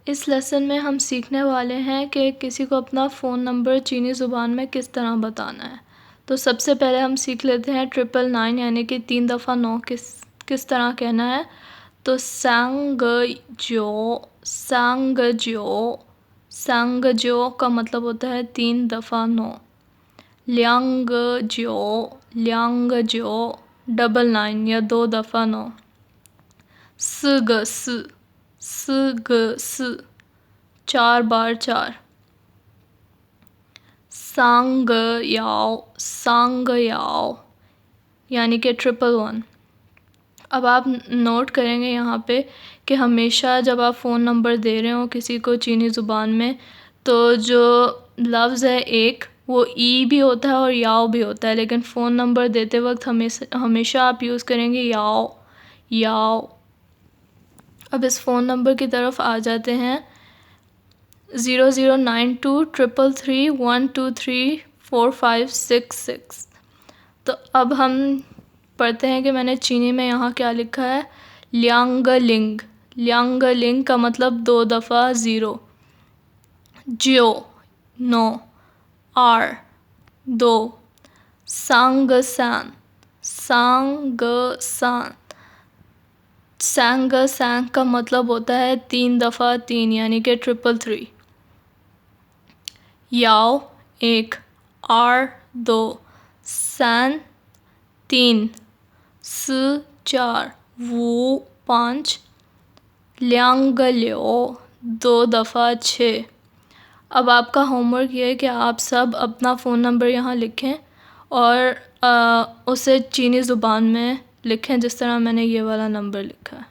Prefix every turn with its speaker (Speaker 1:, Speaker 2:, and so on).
Speaker 1: اس lesson میں ہم سیکھنے والے ہیں کہ کسی کو اپنا فون نمبر چینی زبان میں کس طرح بتانا ہے. تو سب سے پہلے ہم سیکھ لیتے ہیں 999 یعنی کہ 3 دفعہ 9 کس طرح کہنا ہے. تو سانگ جو کا مطلب ہوتا ہے 3 دفعہ 9. لیانگ جو 999 یا 2 دفعہ 9. سگ 4 بار 4. سانگ یاؤ یعنی کہ 111. اب آپ نوٹ کریں گے یہاں پہ کہ ہمیشہ جب آپ فون نمبر دے رہے ہوں کسی کو چینی زبان میں تو جو لفظ ہے ایک وہ ای بھی ہوتا ہے اور یاؤ بھی ہوتا ہے، لیکن فون نمبر دیتے وقت ہمیشہ آپ یوز کریں گے یاؤ. اب اس فون نمبر کی طرف آ جاتے ہیں. 009233123456. تو اب ہم پڑھتے ہیں کہ میں نے چینی میں یہاں کیا لکھا ہے. لیانگ لنگ کا مطلب 2 دفعہ 0. جیو 9. آر 2. سانگ سان کا مطلب ہوتا ہے 3 دفعہ 3 یعنی کہ 333. یاؤ 1. آر 2. سان 3. 4. وو 5. لیانگ لیو 2 دفعہ 6. اب آپ کا ہوم ورک یہ ہے کہ آپ سب اپنا فون نمبر یہاں لکھیں اور اسے چینی زبان میں لکھیں جس طرح میں نے یہ والا نمبر لکھا ہے.